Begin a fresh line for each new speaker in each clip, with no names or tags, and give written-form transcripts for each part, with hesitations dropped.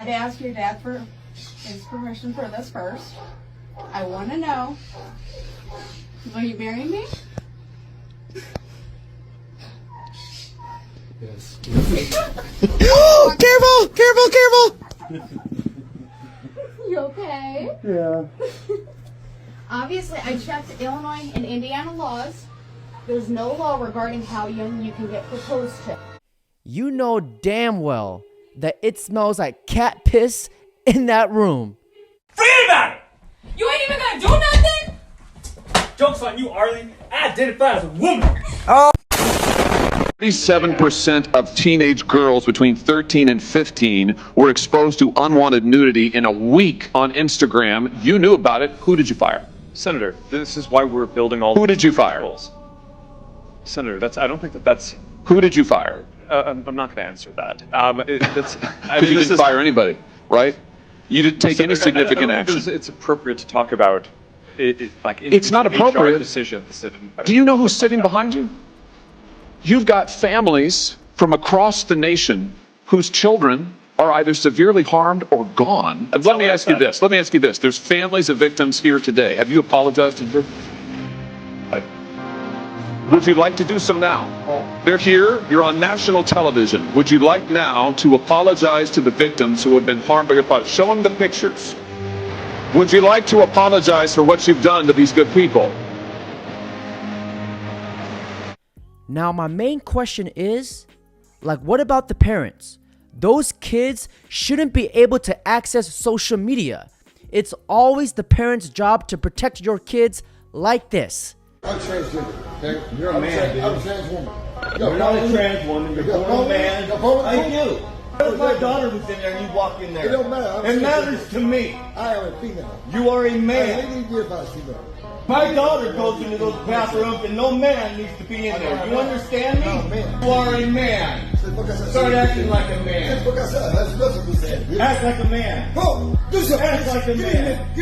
I'd ask your dad for his permission for this first. I want to know, will you marry me?
Yes.
Careful!
You okay?
Yeah.
Obviously, I checked Illinois and Indiana laws. There's no law regarding how young you can get proposed to.
You know damn well that it smells like cat piss in that room.
Forget about it!
You ain't even gonna do nothing?
Joke's on you, Arlie. I identify as a woman.
37% of teenage girls between 13 and 15 were exposed to unwanted nudity in a week on Instagram. You knew about it. Who did you fire?
Senator, this is why we're building all.
Who did you fire?
Rules. Senator, I don't think that's.
Who did you fire?
I'm not going to answer that.
You didn't fire anybody, right? You didn't take any significant action.
It's appropriate to talk about
It's not appropriate.
Decisions.
Do you know who's sitting behind you? You've got families from across the nation whose children are either severely harmed or gone. And let me ask you this. There's families of victims here today. Have you apologized to them? Would you like to do so now? They're here. You're on national television. Would you like now to apologize to the victims who have been harmed by your father? Show them the pictures. Would you like to apologize for what you've done to these good people?
Now, my main question is, what about the parents? Those kids shouldn't be able to access social media. It's always the parents' job to protect your kids like this.
I'm transgender, okay?
You're a man, dude.
I'm a trans woman.
You're not a trans woman. You're born a man. I do. What if my daughter was in there and you walk in there?
It don't matter.
It matters to me.
I am a female.
You are a
I
man.
legally identify as female.
My daughter goes into those bathrooms and no man needs to be in there. You understand me?
No, man.
You are a man. Start acting like a man.
That's what we said.
Act like a man.
Oh, do something.
Act like a man.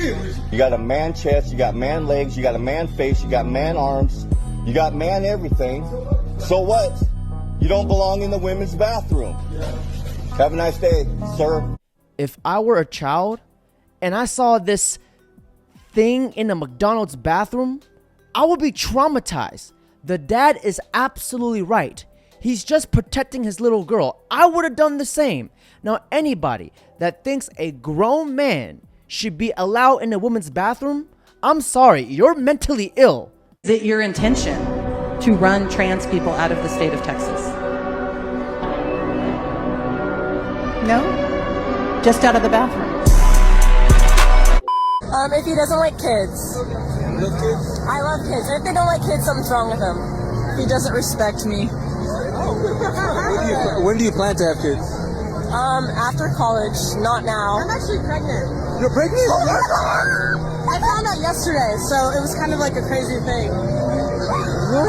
You got a man chest, you got man legs, you got a man face, you got man arms, you got man everything. So what? You don't belong in the women's bathroom. Have a nice day, sir.
If I were a child and I saw this thing in a McDonald's bathroom, I would be traumatized. The dad is absolutely right. He's just protecting his little girl. I would have done the same. Now, anybody that thinks a grown man should be allowed in a woman's bathroom, I'm sorry, you're mentally ill.
Is it your intention to run trans people out of the state of Texas? No? Just out of the bathroom?
If he doesn't like kids.
You love kids?
I love kids. And if they don't like kids, something's wrong with them. If he doesn't respect me.
When do you plan to have kids?
After college, not now. I'm actually pregnant.
You're pregnant?
Oh my God! I found out yesterday, so it was kind of like a crazy thing.
What?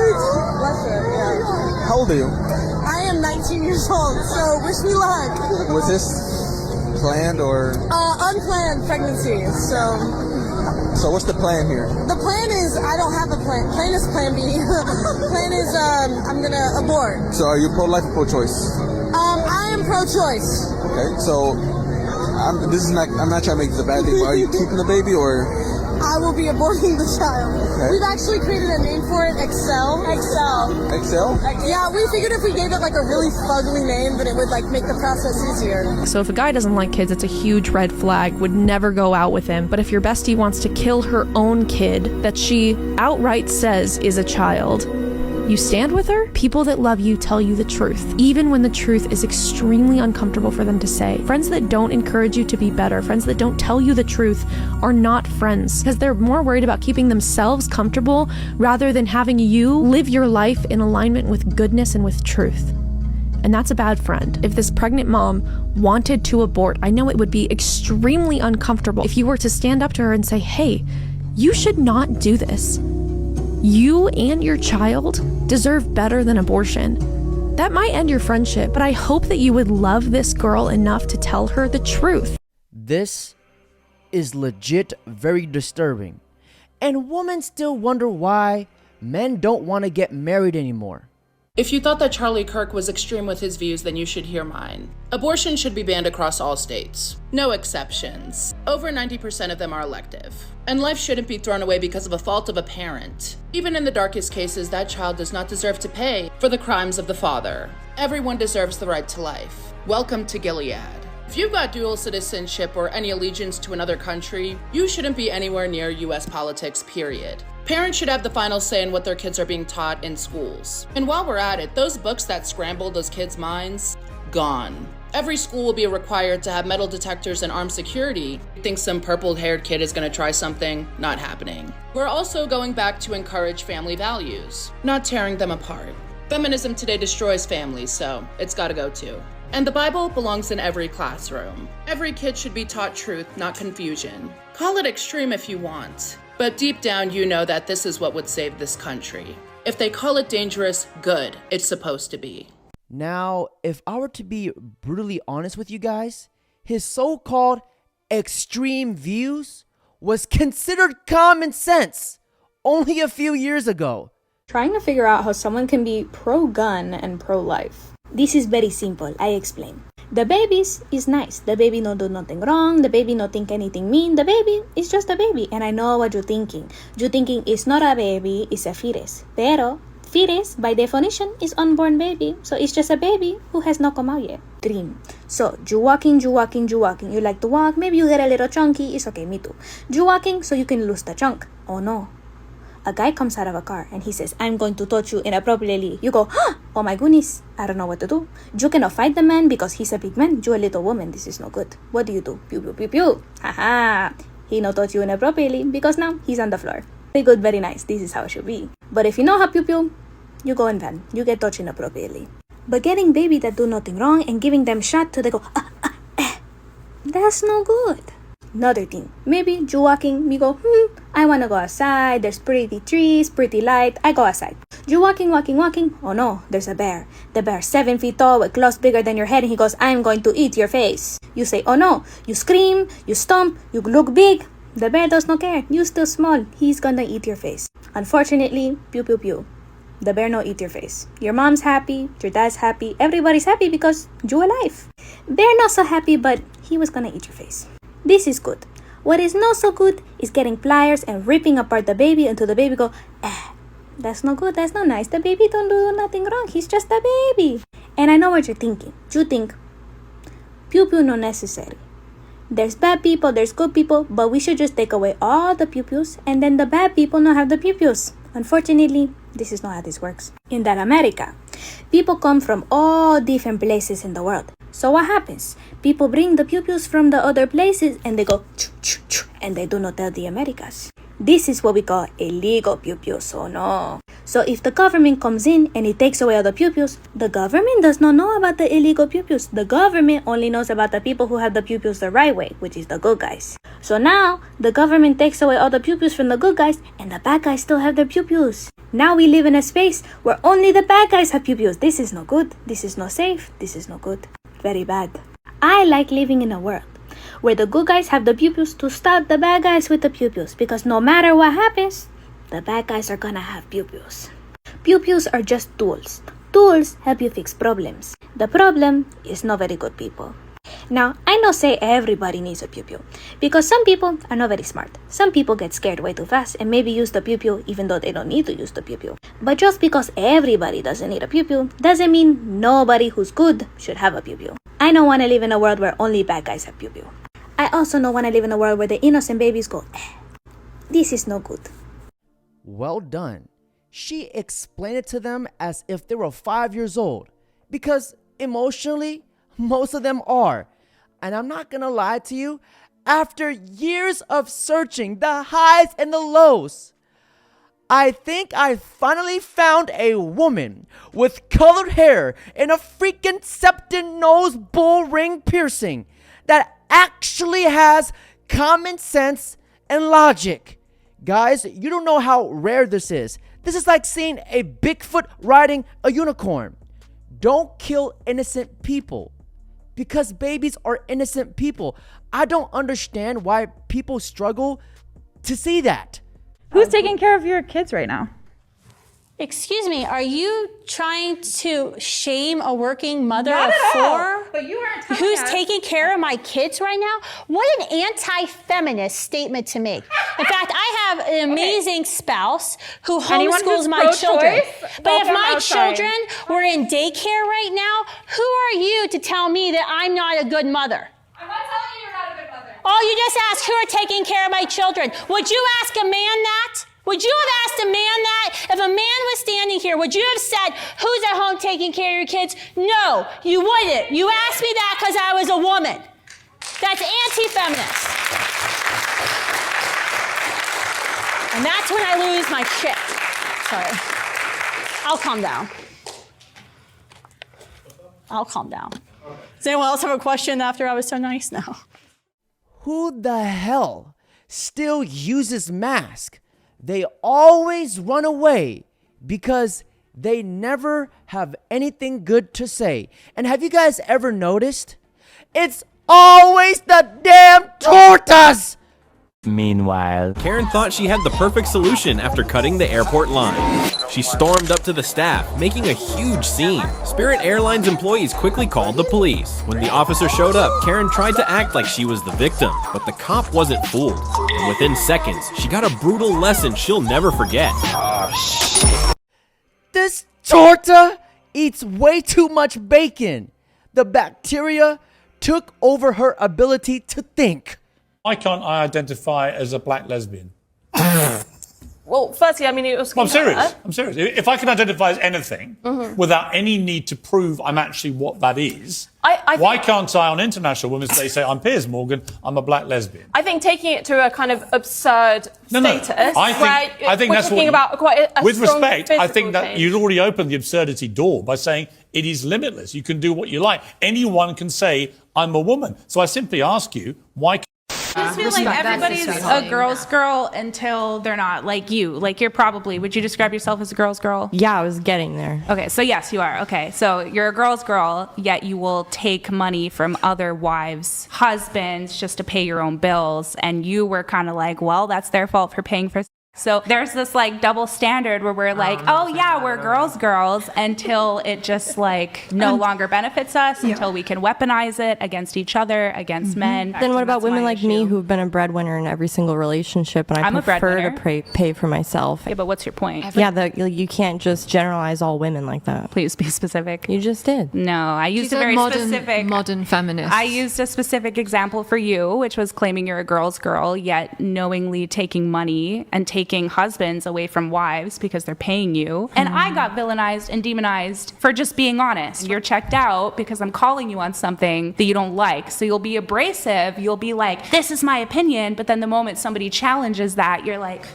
Bless her, yeah.
How old are you?
I am 19 years old, so wish me luck.
Was this planned or?
Unplanned pregnancy,
So what's the plan here?
the plan is, I don't have a plan. Plan is plan B. Plan is, I'm gonna abort.
So are you pro-life or pro-choice?
I am pro-choice.
Okay, so I'm not trying to make this a bad thing, but are you keeping the baby or?
I will be aborting the child.
Okay.
We've actually created a name for it, Excel.
Excel?
Yeah, we figured if we gave it like a really fugly name, that it would like make the process easier.
So if a guy doesn't like kids, it's a huge red flag, would never go out with him. But if your bestie wants to kill her own kid that she outright says is a child, you stand with her? People that love you tell you the truth, even when the truth is extremely uncomfortable for them to say. Friends that don't encourage you to be better, friends that don't tell you the truth, are not friends, because they're more worried about keeping themselves comfortable rather than having you live your life in alignment with goodness and with truth. And that's a bad friend. If this pregnant mom wanted to abort, I know it would be extremely uncomfortable if you were to stand up to her and say, hey, you should not do this. You and your child deserve better than abortion. That might end your friendship, but I hope that you would love this girl enough to tell her the truth.
This is legit very disturbing. And women still wonder why men don't want to get married anymore.
If you thought that Charlie Kirk was extreme with his views, then you should hear mine. Abortion should be banned across all states. No exceptions. Over 90% of them are elective. And life shouldn't be thrown away because of a fault of a parent. Even in the darkest cases, that child does not deserve to pay for the crimes of the father. Everyone deserves the right to life. Welcome to Gilead. If you've got dual citizenship or any allegiance to another country, you shouldn't be anywhere near US politics, period. Parents should have the final say in what their kids are being taught in schools. And while we're at it, those books that scramble those kids' minds, gone. Every school will be required to have metal detectors and armed security. You think some purple-haired kid is gonna try something? Not happening. We're also going back to encourage family values, not tearing them apart. Feminism today destroys families, so it's gotta go too. And the Bible belongs in every classroom. Every kid should be taught truth, not confusion. Call it extreme if you want, but deep down you know that this is what would save this country. If they call it dangerous, good, it's supposed to be.
Now, if I were to be brutally honest with you guys, his so-called extreme views was considered common sense only a few years ago.
Trying to figure out how someone can be pro-gun and pro-life. This is very simple, I explain. The babies is nice. The baby no do nothing wrong. The baby no think anything mean. The baby is just a baby. And I know what you're thinking. You're thinking it's not a baby, it's a fetus. Pero fetus, by definition, is unborn baby. So it's just a baby who has not come out yet. Dream. So, you walking. You like to walk. Maybe you get a little chunky. It's okay, me too. You walking so you can lose the chunk. Oh no. A guy comes out of a car and he says, I'm going to touch you inappropriately. You go, huh? Oh my goodness, I don't know what to do. You cannot fight the man because he's a big man. You're a little woman. This is no good. What do? Pew, pew, pew, pew. Haha. He not touch you inappropriately because now he's on the floor. Very good, very nice. This is how it should be. But if you know how pew pew, you go in van. You get touched inappropriately. But getting baby that do nothing wrong and giving them shot to they go, that's no good. Another thing, maybe you walking, me go, I wanna go outside, there's pretty trees, pretty light, I go outside. You walking, oh no, there's a bear. The bear 7 feet tall with claws bigger than your head and he goes, I'm going to eat your face. You say, oh no, you scream, you stomp, you look big. The bear does not care, you still small, he's gonna eat your face. Unfortunately, pew pew pew. The bear no eat your face. Your mom's happy, your dad's happy, everybody's happy because you're alive. Bear not so happy, but he was gonna eat your face. This is good. What is not so good is getting pliers and ripping apart the baby until the baby go, that's not good, that's not nice. The baby don't do nothing wrong, he's just a baby. And I know what you're thinking. You think, pew pew not necessary. There's bad people, there's good people, but we should just take away all the pew pews and then the bad people not have the pew pews. Unfortunately, this is not how this works. In that America, people come from all different places in the world. So what happens? People bring the pew-pews from the other places and they go and they do not tell the Americas. This is what we call illegal pew-pews, oh no. So if the government comes in and it takes away all the pew-pews, the government does not know about the illegal pew-pews. The government only knows about the people who have the pew-pews the right way, which is the good guys. So now, the government takes away all the pew-pews from the good guys and the bad guys still have their pew-pews. Now we live in a space where only the bad guys have pew-pews. This is not good. This is not safe. This is not good. Very bad. I like living in a world where the good guys have the pew-pews to stop the bad guys with the pew-pews because no matter what happens, the bad guys are gonna have pew-pews. Pew-pews are just tools. Tools help you fix problems. The problem is not very good people. Now, I know say everybody needs a pew-pew because some people are not very smart. Some people get scared way too fast and maybe use the pew-pew even though they don't need to use the pew-pew. But just because everybody doesn't need a pew-pew doesn't mean nobody who's good should have a pew-pew. I don't want to live in a world where only bad guys have pew-pew. I also don't want to live in a world where the innocent babies go, this is no good.
Well done. She explained it to them as if they were 5 years old because emotionally, most of them are. And I'm not gonna lie to you, after years of searching the highs and the lows, I think I finally found a woman with colored hair and a freaking septum nose bull ring piercing that actually has common sense and logic. Guys, you don't know how rare this is. This is like seeing a Bigfoot riding a unicorn. Don't kill innocent people. Because babies are innocent people. I don't understand why people struggle to see that.
Who's taking care of your kids right now? Excuse me, are you trying to shame a working mother
Not
of
at all.
four
But you aren't telling
who's
us.
taking care of my kids right now? What an anti-feminist statement to make. In fact, I have an amazing spouse who
Anyone
homeschools
who's
my children.
pro-choice,
But if
welcome
my
outside.
children were in daycare right now, who are you to tell me that I'm not a good mother?
I'm not telling you you're not a good mother.
Oh, you just asked who are taking care of my children. Would you ask a man that? Would you have asked a man that? If a man was standing here, would you have said, who's at home taking care of your kids? No, you wouldn't. You asked me that because I was a woman. That's anti-feminist. And that's when I lose my shit. Sorry. I'll calm down. I'll calm down. Does anyone else have a question after I was so nice? No.
Who the hell still uses mask? They always run away because they never have anything good to say. And have you guys ever noticed? It's always the damn tortas!
Meanwhile, Karen thought she had the perfect solution after cutting the airport line. She stormed up to the staff, making a huge scene. Spirit Airlines employees quickly called the police. When the officer showed up, Karen tried to act like she was the victim, but the cop wasn't fooled. And within seconds, she got a brutal lesson she'll never forget.
This torta eats way too much bacon. The bacteria took over her ability to think.
Why can't I identify as a black lesbian?
Well, firstly, I mean, it was.
Well, I'm serious. I'm serious. If I can identify as anything without any need to prove I'm actually what that is, why can't I, on International Women's Day, say I'm Piers Morgan, I'm a black lesbian?
I think taking it to a kind of absurd status.
I think
we're
that's
talking
what.
about quite a
with
strong
respect, I think
physical
that
change.
you'd already opened the absurdity door by saying it is limitless. You can do what you like. Anyone can say I'm a woman. So I simply ask you, why?
I just feel like everybody's a girl's girl until they're not, like you. Like you're probably, would you describe yourself as a girl's girl?
Yeah, I was getting there.
Okay, so yes, you are. Okay, so you're a girl's girl, yet you will take money from other wives' husbands just to pay your own bills. And you were kind of like, well, that's their fault for paying for. So there's this like double standard where we're like, oh yeah, we're girls until it just like no longer benefits us, until we can weaponize it against each other, against men.
Then what about women like me who've been a breadwinner in every single relationship, and I
I'm a
prefer to
breadwinner.
pay for myself?
Yeah, but what's your point?
You can't just generalize all women like that.
Please be specific.
You just did.
No, I used a very specific
modern feminist.
I used a specific example for you, which was claiming you're a girl's girl, yet knowingly taking money and taking husbands away from wives because they're paying you. And I got villainized and demonized for just being honest. You're checked out because I'm calling you on something that you don't like. So you'll be abrasive. You'll be like, this is my opinion. But then the moment somebody challenges that, you're like,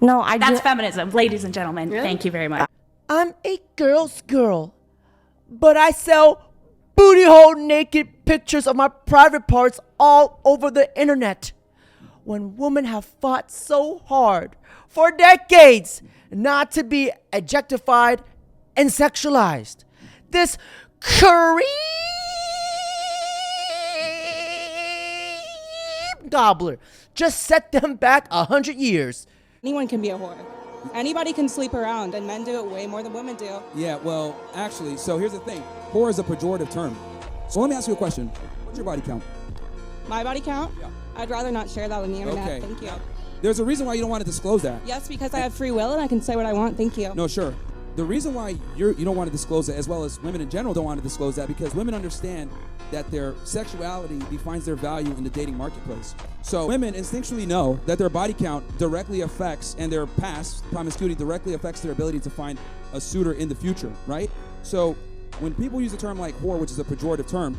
no,
that's feminism. Ladies and gentlemen, thank you very much.
I'm a girl's girl, but I sell booty hole naked pictures of my private parts all over the internet. When women have fought so hard for decades not to be objectified and sexualized. This creep gobbler just set them back 100 years.
Anyone can be a whore. Anybody can sleep around, and men do it way more than women do.
Yeah, well, actually, so here's the thing. Whore is a pejorative term. So let me ask you a question. What's your body count?
My body count? Yeah. I'd rather not share that on the internet.
Okay.
Thank you.
There's a reason why you don't want to disclose that.
Yes, because I have free will and I can say what I want. Thank you.
No, sure. The reason why you don't want to disclose it, as well as women in general don't want to disclose that, because women understand that their sexuality defines their value in the dating marketplace. So women instinctually know that their body count directly affects, and their past promiscuity directly affects their ability to find a suitor in the future, right? So when people use a term like whore, which is a pejorative term,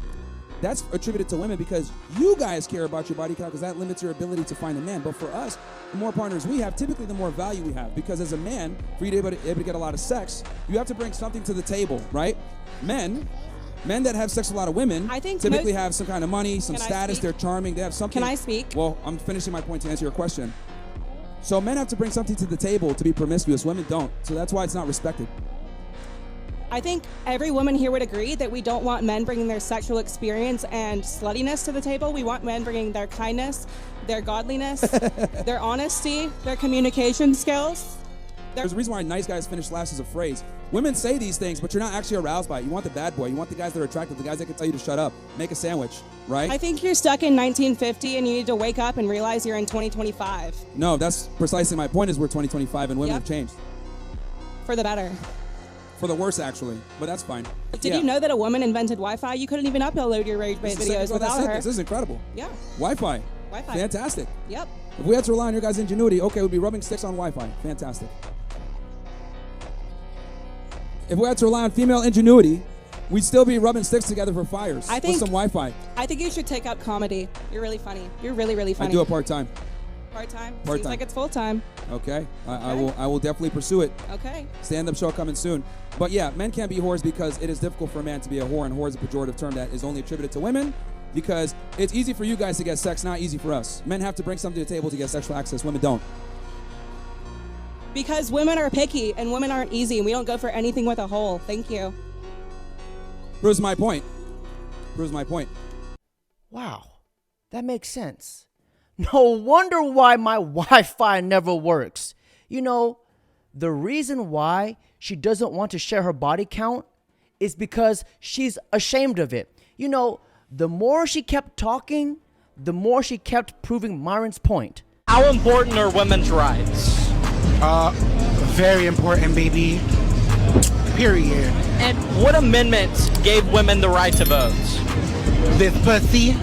that's attributed to women because you guys care about your body count because that limits your ability to find a man. But for us, the more partners we have, typically the more value we have. Because as a man, for you to be able to get a lot of sex, you have to bring something to the table, right? Men that have sex with a lot of women typically have some kind of money, some status, they're charming, they have something.
Can I speak?
Well, I'm finishing my point to answer your question. So men have to bring something to the table to be promiscuous. Women don't. So that's why it's not respected.
I think every woman here would agree that we don't want men bringing their sexual experience and sluttiness to the table. We want men bringing their kindness, their godliness, their honesty, their communication skills.
There's a reason why nice guys finish last as a phrase. Women say these things, but you're not actually aroused by it. You want the bad boy. You want the guys that are attractive, the guys that can tell you to shut up, make a sandwich, right?
I think you're stuck in 1950 and you need to wake up and realize you're in 2025.
No, that's precisely my point is we're 2025 and women have changed.
For the better.
For the worse, actually, but that's fine.
Did you know that a woman invented Wi-Fi? You couldn't even upload your rage bait videos without her.
This is incredible.
Yeah.
Wi-Fi.
Wi-Fi.
Fantastic.
Yep.
If we had to rely on your guys' ingenuity, okay, we'd be rubbing sticks on Wi-Fi. Fantastic. If we had to rely on female ingenuity, we'd still be rubbing sticks together for fires with some Wi-Fi.
I think you should take up comedy. You're really funny. You're really, really funny.
I do it part-time.
Part-time?
Part-time.
Seems like it's full-time.
Okay. I will definitely pursue it.
Okay.
Stand-up show coming soon. But yeah, men can't be whores because it is difficult for a man to be a whore, and whore is a pejorative term that is only attributed to women because it's easy for you guys to get sex, not easy for us. Men have to bring something to the table to get sexual access. Women don't.
Because women are picky and women aren't easy and we don't go for anything with a hole. Thank you.
Proves my point. Proves my point.
Wow, that makes sense. No wonder why my Wi-Fi never works. You know, the reason why she doesn't want to share her body count is because she's ashamed of it. You know, the more she kept talking, the more she kept proving Myron's point.
How important are women's rights?
Very important, baby. Period.
And what amendment gave women the right to vote?
This pussy.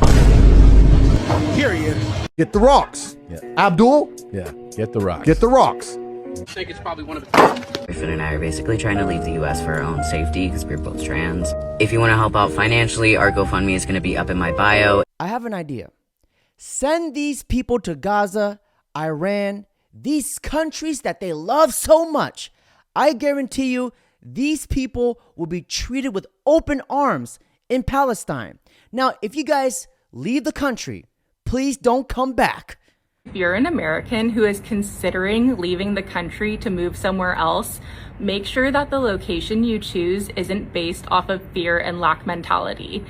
Period.
Get the rocks. Yeah. Abdul?
Yeah, get the rocks.
Get the rocks.
I think it's probably one of
My boyfriend and I are basically trying to leave the U.S. for our own safety because we're both trans. If you want to help out financially, our GoFundMe is going to be up in my bio.
I have an idea. Send these people to Gaza, Iran, these countries that they love so much. I guarantee you, these people will be treated with open arms in Palestine. Now, if you guys leave the country, please don't come back.
If you're an American who is considering leaving the country to move somewhere else, make sure that the location you choose isn't based off of fear and lack mentality.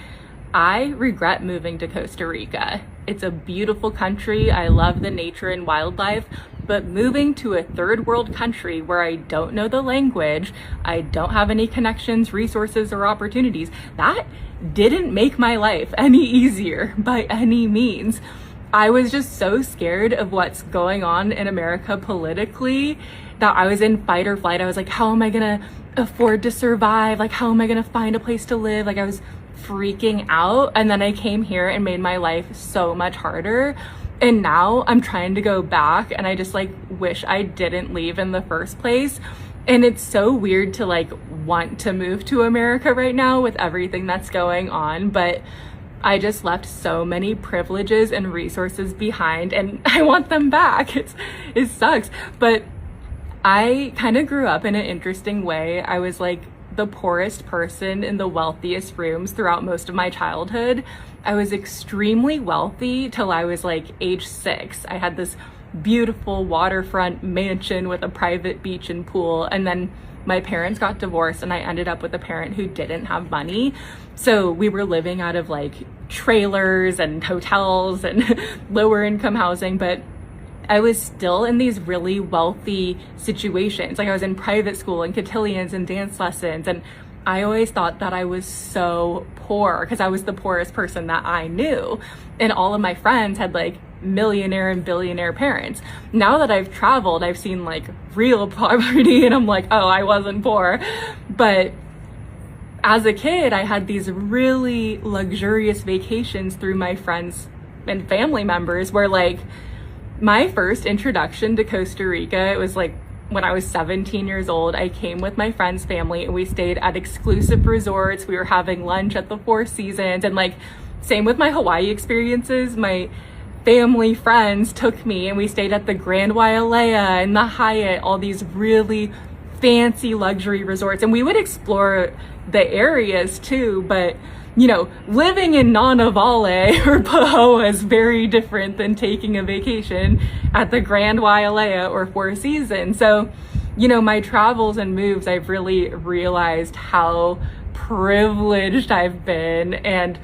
I regret moving to Costa Rica. It's a beautiful country. I love the nature and wildlife, but moving to a third world country where I don't know the language, I don't have any connections, resources, or opportunities, that didn't make my life any easier by any means. I was just so scared of what's going on in America politically that I was in fight or flight. I was like, how am I gonna afford to survive? Like, how am I gonna find a place to live? Like, I was freaking out. And then I came here and made my life so much harder. And now I'm trying to go back and I just like wish I didn't leave in the first place. And it's so weird to like want to move to America right now with everything that's going on, but I just left so many privileges and resources behind and I want them back. It sucks. But I kind of grew up in an interesting way. I was like the poorest person in the wealthiest rooms throughout most of my childhood. I was extremely wealthy till I was like age 6. I had this beautiful waterfront mansion with a private beach and pool. And then my parents got divorced and I ended up with a parent who didn't have money. So we were living out of like trailers and hotels and lower income housing, but I was still in these really wealthy situations. Like I was in private school and cotillions and dance lessons. And I always thought that I was so poor because I was the poorest person that I knew. And all of my friends had like millionaire and billionaire parents. Now that I've traveled, I've seen like real poverty and I'm like, oh, I wasn't poor. But as a kid, I had these really luxurious vacations through my friends and family members where like my first introduction to Costa Rica, it was like when I was 17 years old. I came with my friend's family and we stayed at exclusive resorts. We were having lunch at the Four Seasons and like same with my Hawaii experiences. My family friends took me and we stayed at the Grand Wailea and the Hyatt, all these really fancy luxury resorts. And we would explore the areas too, but you know, living in Nonavale or Pahoa is very different than taking a vacation at the Grand Wailea or Four Seasons. So, you know, my travels and moves, I've really realized how privileged I've been. And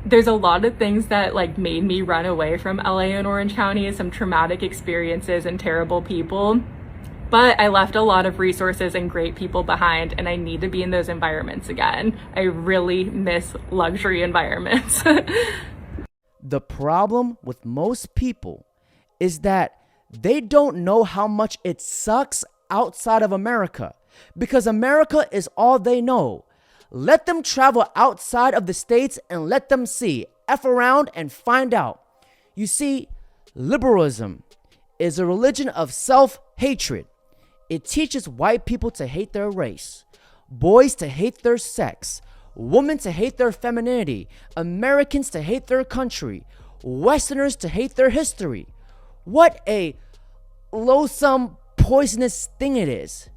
there's a lot of things that like made me run away from LA and Orange County, some traumatic experiences and terrible people.
But I left a lot of resources and great people behind, and I need to be in those environments again. I really miss luxury environments.
The problem with most people is that they don't know how much it sucks outside of America, because America is all they know. Let them travel outside of the States and let them see, F around and find out. You see, liberalism is a religion of self-hatred. It teaches white people to hate their race, boys to hate their sex, women to hate their femininity, Americans to hate their country, Westerners to hate their history. What a loathsome, poisonous thing it is.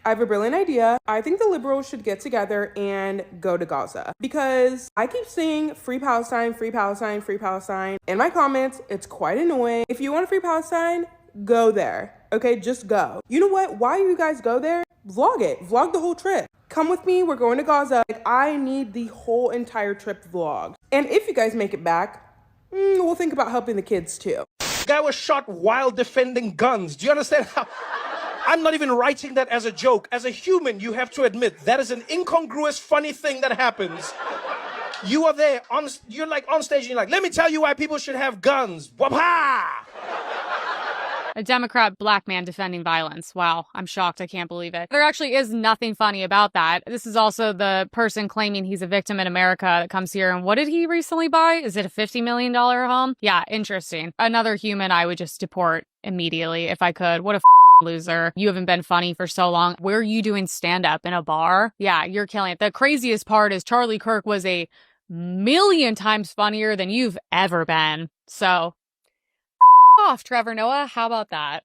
I have a brilliant idea. I think the liberals should get together and go to Gaza, because I keep seeing free Palestine, free Palestine, free Palestine. In my comments, it's quite annoying. If you want a free Palestine, go there. Okay, just go. You know what? Why you guys go there? Vlog it. Vlog the whole trip. Come with me. We're going to Gaza. Like, I need the whole entire trip vlogged. And if you guys make it back, we'll think about helping the kids too.
Guy was shot while defending guns. Do you understand how? I'm not even writing that as a joke. As a human, you have to admit that is an incongruous, funny thing that happens. You are there, you're like on stage and you're like, let me tell you why people should have guns. Wapa!
A Democrat black man defending violence. Wow, I'm shocked. I can't believe it. There actually is nothing funny about that. This is also the person claiming he's a victim in America that comes here. And what did he recently buy? Is it a $50 million home? Yeah, interesting. Another human I would just deport immediately if I could. What a loser. You haven't been funny for so long. Where are you doing stand-up? In a bar? Yeah, you're killing it. The craziest part is Charlie Kirk was a million times funnier than you've ever been. So off, Trevor Noah. How about that?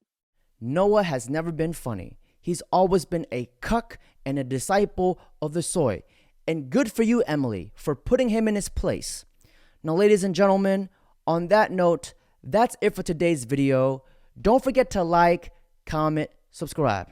Noah has never been funny. He's always been a cuck and a disciple of the soy. And good for you, Emily, for putting him in his place. Now, ladies and gentlemen, on that note, that's it for today's video. Don't forget to like, comment, subscribe.